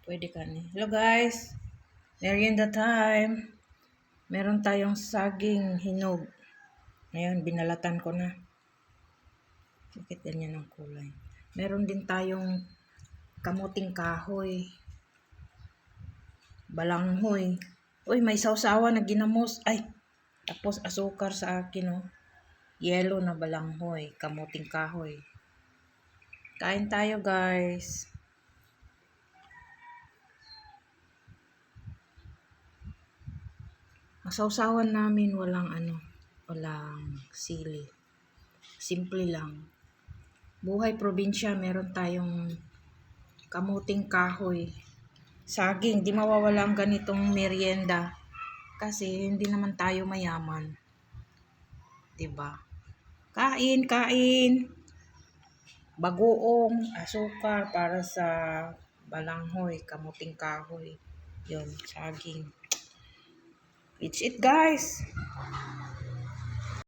Pwede ka ni. Hello guys, merienda time. Meron tayong saging hinog. Ngayon, binalatan ko na. Bakit ganyan ang kulay? Meron din tayong kamuting kahoy. Balanghoy. Uy, may sausawa na ginamos. Ay, tapos asukar sa akin, oh. Yellow na balanghoy, kamuting kahoy. Kain tayo, guys. Ang sausawan namin walang sili. Simple lang. Buhay probinsya, meron tayong kamuting kahoy. Saging, di mawawala ang ganitong merienda. Kasi hindi naman tayo mayaman. 'Di ba? Kain, kain. Bagoong, asukar para sa balanghoy, kamuting kahoy. 'Yon, saging. It's it, guys.